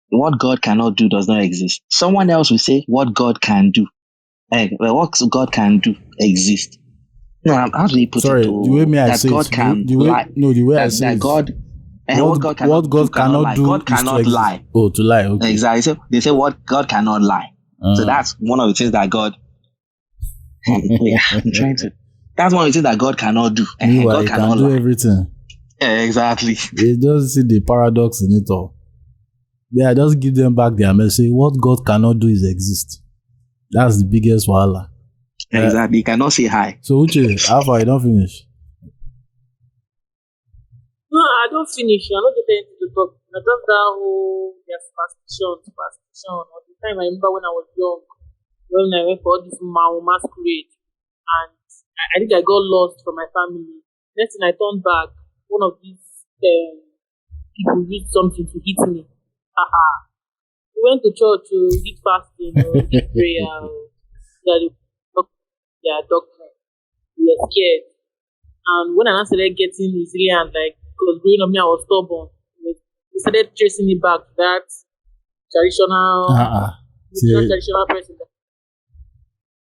What God cannot do does not exist. Someone else will say what God can do. What God can do exists. No, how do you put Sorry, it? the way me I that say God it, can the way, lie. no, the way I say that it, God, what God cannot do God is cannot to exist. lie. Oh, to lie, okay. Exactly. So they say what God cannot lie. So that's one of the things that God. I'm trying to. That's one of the things that God cannot do. Meanwhile, God he can do lie. everything. Exactly. They just see the paradox in it all. Yeah, just give them back their message. What God cannot do is exist. That's the biggest wahala. Exactly. You cannot say hi. So Uche, how far you don't finish? No, I don't finish. I'm not getting into the talk. I just that whole superstition. All the time I remember when I was young, when I went for all this masquerade, and I think I got lost from my family. Next thing I turned back, one of these people used something to hit me. We went to church to eat fasting, eat prayer, their doctrine. We were scared. And when I started getting resilient, like, because growing up me, I was stubborn. We started tracing me back to that traditional person.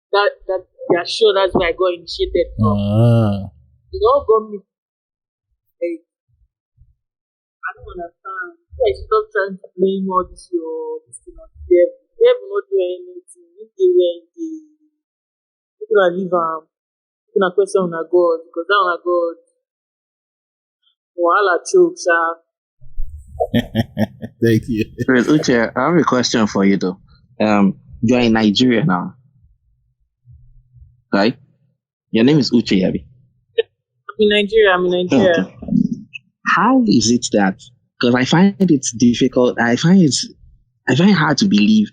That they are sure that's where I got initiated from. It all got me. understand. Yeah, stop trying to blame all this thing on the devil. The devil not do anything. If they were in the people that live you know, question on a God because that on a God, wahala choke, sha. Thank you. Wait, Uche, I have a question for you though. You're in Nigeria now, right? Your name is Uche, Yabi. I'm in Nigeria. Okay. How is it that? Because I find it difficult. I find it hard to believe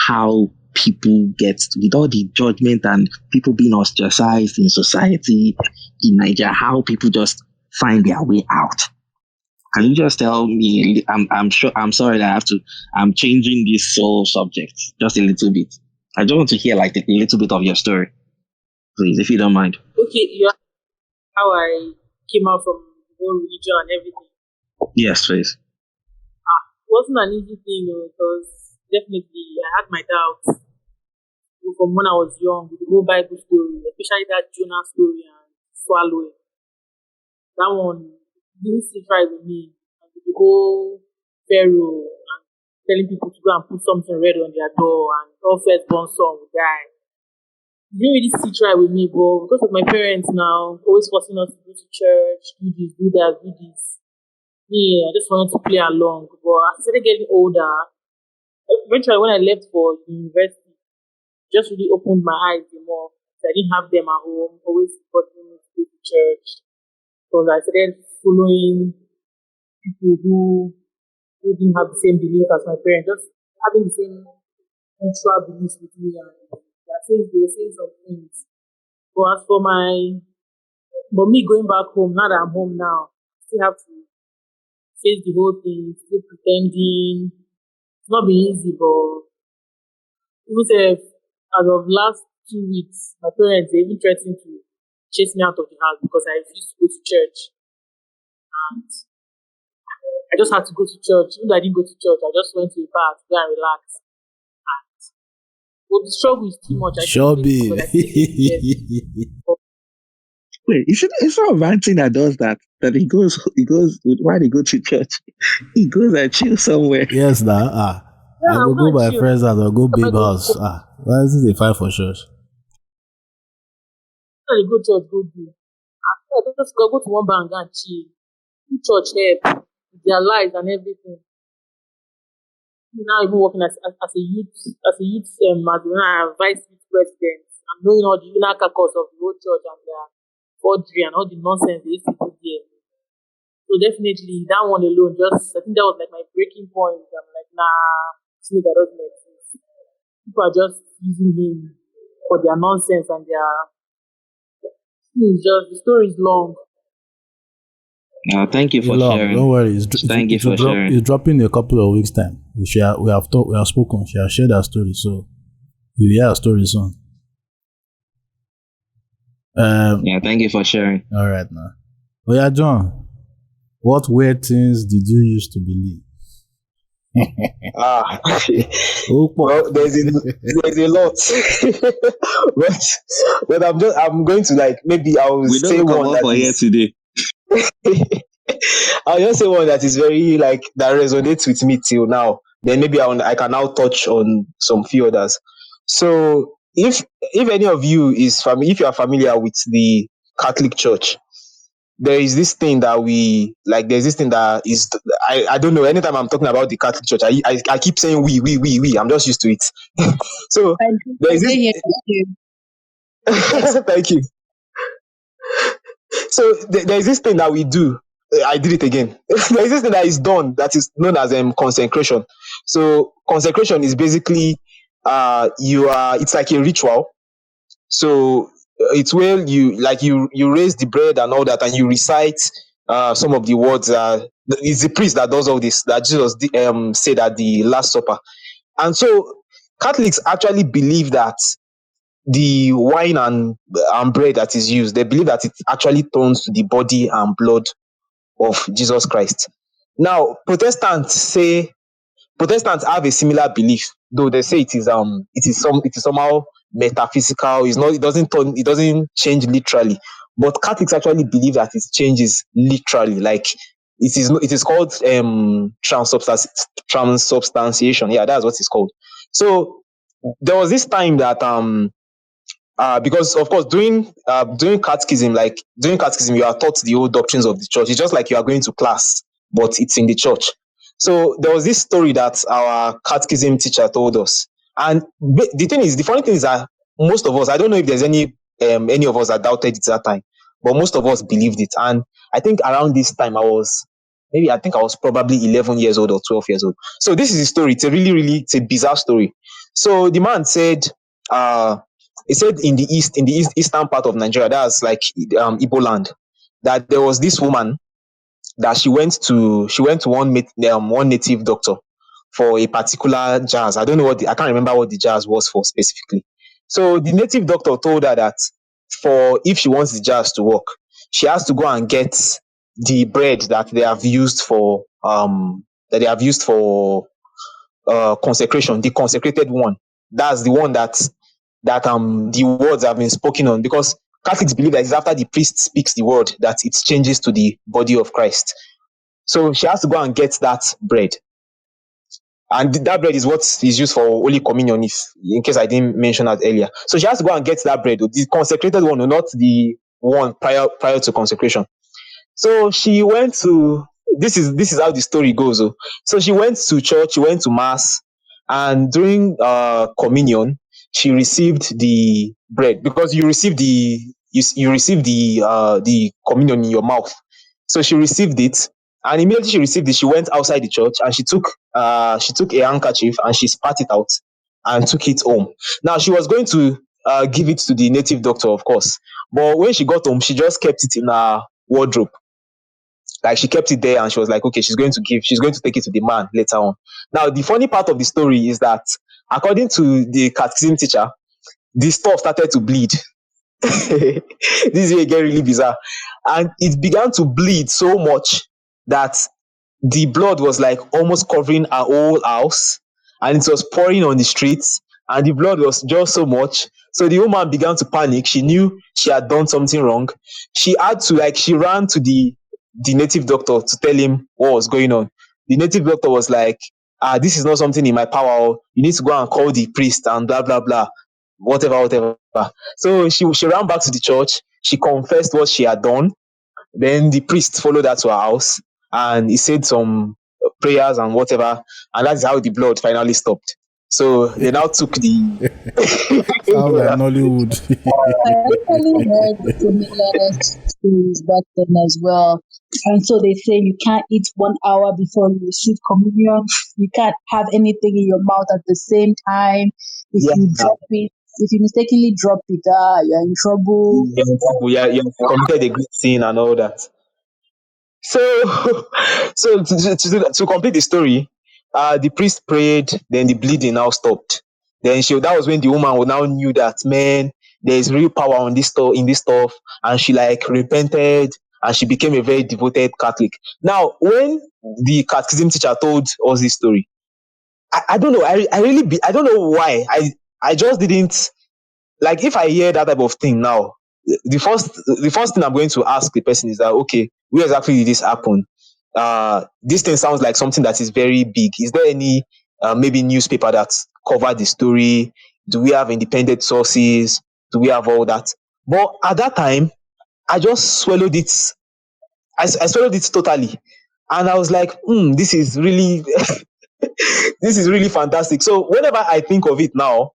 how people get with all the judgment and people being ostracized in society in Nigeria. How people just find their way out. Can you just tell me? I'm sure. I'm sorry that I'm changing this whole subject just a little bit. I just want to hear like a little bit of your story, please, if you don't mind. Okay, you asked how I came out from the whole religion and everything. Yes, please. It wasn't an easy thing because definitely I had my doubts from when I was young with the whole Bible story, especially that Jonah story and swallowing. That one didn't sit right with me. And with the whole Pharaoh and telling people to go and put something red on their door and all firstborn son will die. It didn't really sit right with me, but because of my parents now, always forcing us to go to church, do this, do that, do this. Yeah, I just wanted to play along. But as I started getting older, eventually when I left for university, it just really opened my eyes more. I didn't have them at home, always supporting me to go to church. Because I started following people who didn't have the same belief as my parents, just having the same mutual beliefs with me, and they were saying some things. But as for me going back home, now that I'm home now, I still have to face the whole thing, still pretending. It's not been easy, but even if as of last 2 weeks, my parents they even threatened to chase me out of the house because I refused to go to church. And I just had to go to church. Even though I didn't go to church, I just went to a bar to go and relax. But the struggle is too much. Sure, be. Wait, it's not Ranting that does that. That he goes while he go to church, he goes and chill somewhere. Yes, now. I will go by friends and I'll go babe house. Why is it a fight for church? I go church, go do. I just go to one bar and go and chill. Do church help with their lives and everything. Now even working as a youth as when I vice youth president, I'm knowing all the inner caucus of the whole church and their forgery and all the nonsense they used to do there. So definitely that one alone, I think that was like my breaking point. I'm like, nah, this nigga doesn't exist. People are just using him for their nonsense and the story is long. Thank you for sharing. Don't worry. Thank you for sharing. It's dropping in a couple of weeks' time. We have spoken. She has shared her story, so you hear her story soon. Thank you for sharing. All right, now. Oh yeah, John. What weird things did you used to believe? Well, there's a lot, but I'm going to maybe I'll say one that here today. I'll just say one that is very that resonates with me till now. Then maybe I can now touch on some few others. So if any of you if you are familiar with the Catholic Church, there is this thing that there's this thing that is, I don't know, anytime I'm talking about the Catholic Church, I keep saying we. I'm just used to it. So there is this. Thank you. So there's this thing that we do. I did it again. There's this thing that is done that is known as consecration. So consecration is basically it's like a ritual. So it's where you raise the bread and all that, and you recite some of the words. It's the priest that does all this, that Jesus said at the Last Supper. And so Catholics actually believe that the wine and bread that is used, they believe that it actually turns to the body and blood of Jesus Christ. Now, Protestants have a similar belief, though they say it is somehow metaphysical. It doesn't change literally. But Catholics actually believe that it changes literally. Like it is called transubstantiation. Yeah, that's what it's called. So there was this time that because of course during catechism, you are taught the old doctrines of the church. It's just like you are going to class, but it's in the church. So there was this story that our catechism teacher told us, and the funny thing is that most of us, I don't know if there's any of us that doubted it that time, but most of us believed it. And I think around this time I think I was probably 11 years old or 12 years old. So this is the story. It's a it's a bizarre story. So the man said, he said in the eastern part of Nigeria, that's like Igbo land, that there was this woman that she went to one native doctor for a particular jazz. I don't know I can't remember what the jazz was for specifically. So the native doctor told her that if she wants the jazz to work, she has to go and get the bread that they have used for consecration, the consecrated one. That's the one that the words have been spoken on, because Catholics believe that it's after the priest speaks the word that it changes to the body of Christ. So she has to go and get that bread. And that bread is what is used for Holy Communion, in case I didn't mention that earlier. So she has to go and get that bread, the consecrated one, not the one prior to consecration. So she went to, this is how the story goes. So she went to church, she went to mass, and during communion, she received the bread, because you receive the communion in your mouth. So she received it, and immediately she received it, she went outside the church and she took a handkerchief and she spat it out and took it home. Now she was going to give it to the native doctor, of course, but when she got home, she just kept it in her wardrobe. Like, she kept it there, and she was like, okay, she's going to take it to the man later on. Now, the funny part of the story is that, according to the catechism teacher, the stuff started to bleed. This is where it get really bizarre. And it began to bleed so much that the blood was like almost covering her whole house, and it was pouring on the streets, and the blood was just so much. So the woman began to panic. She knew she had done something wrong. She ran to the native doctor to tell him what was going on. The native doctor was like, this is not something in my power. You need to go and call the priest and blah, blah, blah, whatever. So she ran back to the church. She confessed what she had done. Then the priest followed her to her house, and he said some prayers and whatever. And that's how the blood finally stopped. So they now took the... Sounds like Nollywood. I actually heard similar stories back then as well. And so they say you can't eat 1 hour before you receive communion. You can't have anything in your mouth at the same time. If you mistakenly drop it, you're in trouble. Yeah, you committed a great sin and all that. So to complete the story, the priest prayed, then the bleeding now stopped. Then that was when the woman now knew that, man, there is real power in this stuff, and she like repented, and she became a very devoted Catholic. Now, when the catechism teacher told us this story, I don't know. I don't know why. I just didn't like. If I hear that type of thing now, the first thing I'm going to ask the person is that, okay, where exactly did this happen? This thing sounds like something that is very big. Is there any maybe newspaper that covered the story? Do we have independent sources? Do we have all that? But at that time, I just swallowed it. I swallowed it totally, and I was like, this is really this is really fantastic. So whenever I think of it now,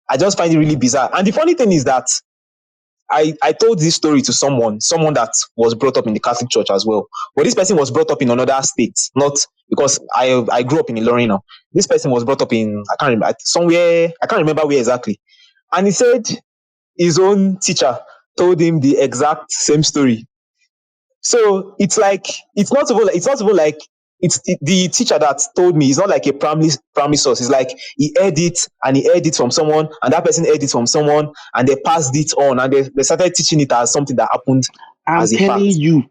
I just find it really bizarre. And the funny thing is that I told this story to someone that was brought up in the Catholic Church as well. But this person was brought up in another state, not because I grew up in Ilorin now. This person was brought up in, I can't remember, somewhere, I can't remember where exactly. And he said his own teacher told him the exact same story. So it's like, it's not even like the teacher that told me. It's not like a primary source. It's like he heard it, and he heard it from someone, and that person heard it from someone, and they passed it on, and they started teaching it as something that happened. I'm telling you.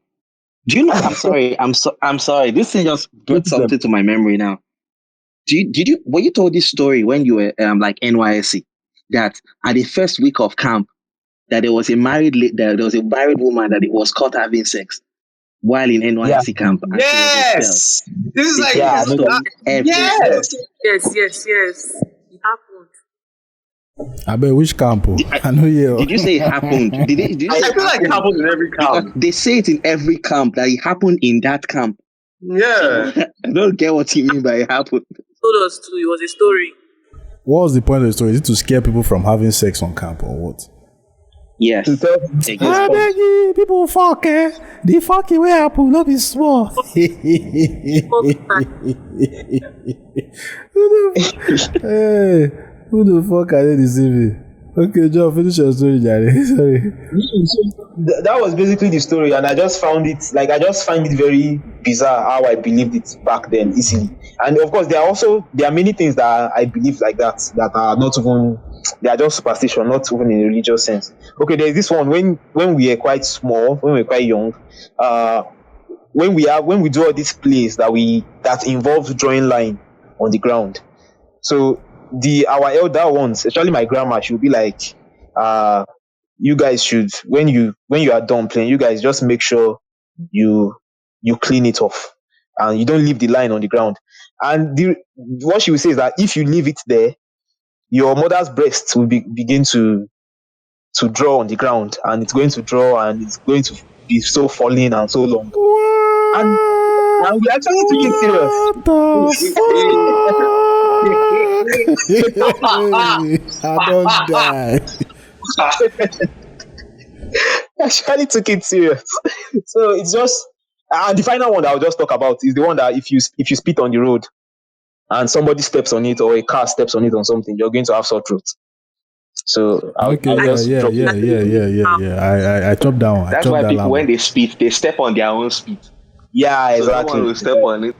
Do you know? I'm sorry. I'm sorry. This thing just brought something to my memory now. When you told this story when you were like NYSC, that at the first week of camp, that there was a married woman that it was caught having sex. while in NYC camp and she was expelled. Yes. This is They like, tell Yeah, the I know story every yes. time. Yes. It happened. I bet which camp? I know you. Did you say it happened? Did you say I feel like it happens in every camp. They say it in every camp that it happened in that camp. Yeah. I don't get what you mean by it happened. Told us too. It was a story. What was the point of the story? Is it to scare people from having sex on camp or what? Yes. to tell I beg you, people fuck, eh? The fucking way happen, not be small. Hey, who the fuck are they deceiving? Okay, John, finish your story, Jare. Sorry. that was basically the story, and I just find it very bizarre how I believed it back then easily. And of course, there are many things that I believe like that are not even, they are just superstition, not even in a religious sense. Okay, there's this one when we are quite small, when we're quite young, when we do all these plays that involves drawing line on the ground. So our elder ones, especially my grandma, she would be like, you guys should, when you are done playing, you guys just make sure you clean it off and you don't leave the line on the ground. And what she would say is that if you leave it there, your mother's breast will begin to draw on the ground, and it's going to draw, and it's going to be so falling and so long. And we actually took it serious. I don't die. I actually took it serious. So it's just, and the final one that I'll just talk about is the one that if you spit on the road and somebody steps on it, or a car steps on it on something, you're going to have sore throat. So I'll just drop yeah. I chopped down. That's why people, when they spit, they step on their own spit. Yeah, So exactly. no one will step on it.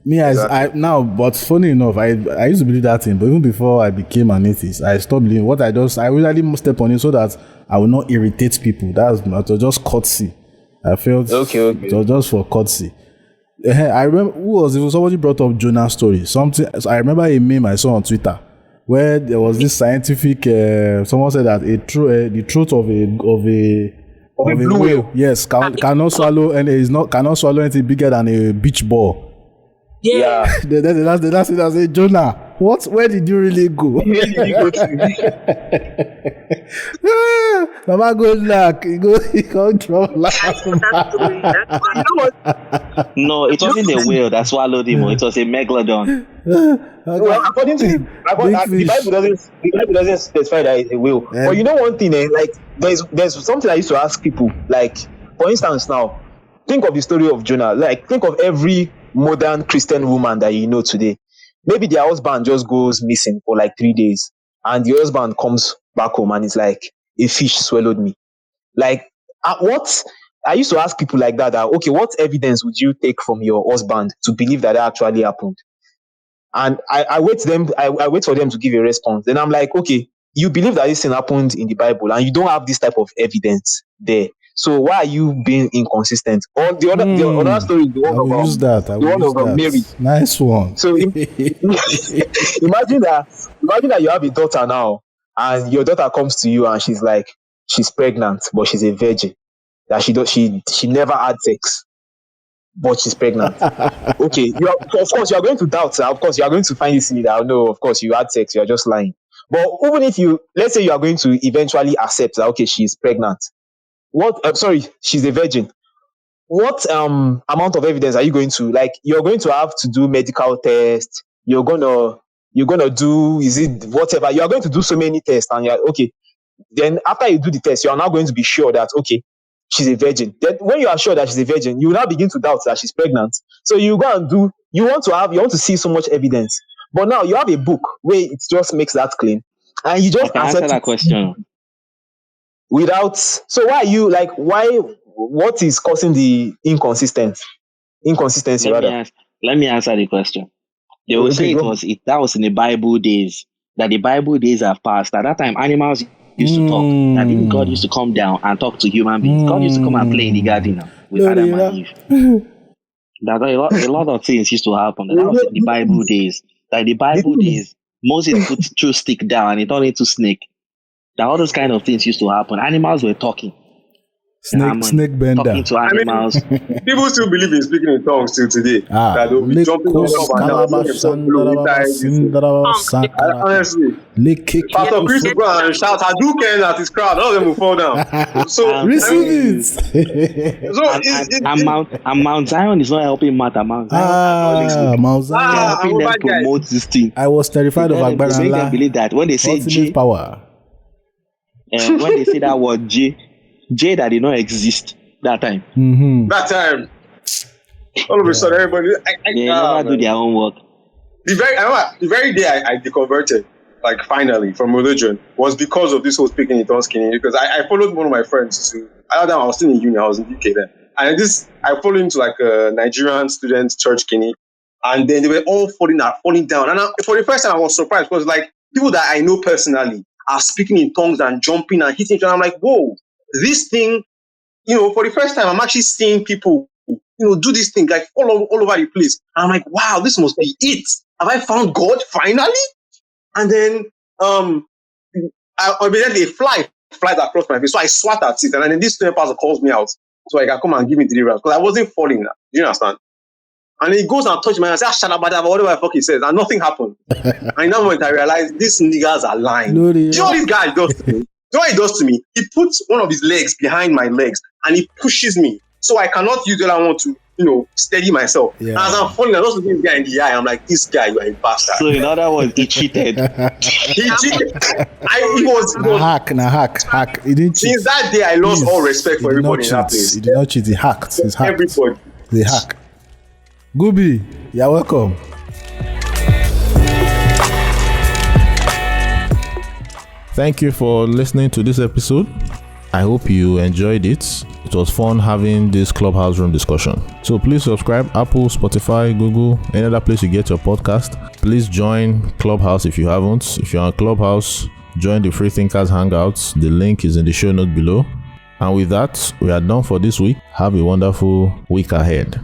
Me, I now, but funny enough, I used to believe that thing, but even before I became an atheist, I stopped believing. I usually step on it so that I will not irritate people. It was just courtesy. I felt okay. It was just for courtesy. I remember somebody brought up Jonah's story. I remember a meme I saw on Twitter where there was this scientific. Someone said that the truth of a blue whale. Yes, cannot swallow, and cannot swallow anything bigger than a beach ball. Yeah. That's it. I say, Jonah, where did you really go? Where did you go to? Mama, good luck. He can't drop laugh. No, it wasn't a whale that swallowed him. It was a megalodon. Well, according to the Bible doesn't specify that it's a whale. Yeah. But you know one thing, like there's something I used to ask people. Like, for instance, now think of the story of Jonah. Like, think of every modern Christian woman that you know today. Maybe their husband just goes missing for like 3 days, and the husband comes back home and it's like, a fish swallowed me. Like, what? I used to ask people like that, okay, what evidence would you take from your husband to believe that actually happened? And I wait for them to give a response. Then I'm like, okay, you believe that this thing happened in the Bible and you don't have this type of evidence there. So why are you being inconsistent? Or the other story, the one of Mary. Nice one. So imagine that you have a daughter now, and your daughter comes to you and she's pregnant, but she's a virgin. That she never had sex, but she's pregnant. Okay, of course you are going to doubt her. Of course you are going to find this in that. No, of course you had sex. You are just lying. But even if let's say you are going to eventually accept that, okay, she's pregnant. She's a virgin. What amount of evidence are you going to, like, you're going to have to do medical tests, you're gonna do, is it whatever, you are going to do so many tests, and you're okay. Then after you do the test, you are now going to be sure that, okay, she's a virgin. Then when you are sure that she's a virgin, you will now begin to doubt that she's pregnant. So you go and you want to see so much evidence. But now you have a book where it just makes that claim, and you just answer that question. So why are you like, what is causing the inconsistency? Let me answer the question. They will say that was in the Bible days, that the Bible days have passed. At that time, animals used to talk. That didn't God used to come down and talk to human beings. God used to come and play in the garden with Adam and Eve. That a lot of things used to happen. That was in the Bible days. Like the Bible days, Moses put threw stick down and it turned into snake. That all those kind of things used to happen. Animals were talking. Snake bender. talking to animals. People still believe in speaking in tongues till today. That they'll be jumping Lekos up and down. kalaba shandaraba sindaraba sakara. Honestly, Leke Pastor Chris will go and shout Hadouken at his crowd. All of them will fall down. So receive it. And Mount Zion is not helping matter. Mount Zion. Mount Zion. They are helping them promote this thing. I was terrified of They make them Agbarala. believe that when they say Ultimate J, power. when they say that word J that did not exist that time. Mm-hmm. that time, all of a sudden, everybody They never do their own work. the very day I deconverted, like finally from religion, was because of this whole speaking in tongues skinny. Because I followed one of my friends to. I was still in uni. I was in UK then, and I followed him to like a Nigerian student church skinny, and then they were all falling down. And for the first time, I was surprised because like people that I know personally are speaking in tongues and jumping and hitting each other. I'm like, whoa, this thing. For the first time, I'm actually seeing people, do this thing like all over the place. And I'm like, wow, this must be it. Have I found God finally? And then, evidently a fly flies across my face. So I swat at it. And then this student pastor calls me out so I can come and give me deliverance because I wasn't falling. Do you understand? And he goes and touches my hand and says, "Shadabada," whatever the fuck he says, and nothing happened. And in that moment, I realized these niggas are lying. Do you know what this guy does to me? You know what he does to me? He puts one of his legs behind my legs and he pushes me. So I cannot use the other one to, steady myself. Yeah. As I'm falling, I just look this guy in the eye. I'm like, this guy, you are a bastard. So in other words, he cheated. He cheated. He was hack. He didn't cheat. Since that day, I lost all respect for everybody in that place. He did not cheat. He hacked. He's hacked. Everybody. They hack. Gooby, you're welcome. Thank you for listening to this episode. I hope you enjoyed it. It was fun having this Clubhouse room discussion. So please subscribe Apple, Spotify, Google, any other place you get your podcast. Please join Clubhouse if you haven't. If you're on Clubhouse, join the Free Thinkers Hangouts. The link is in the show note below. And with that, we are done for this week. Have a wonderful week ahead.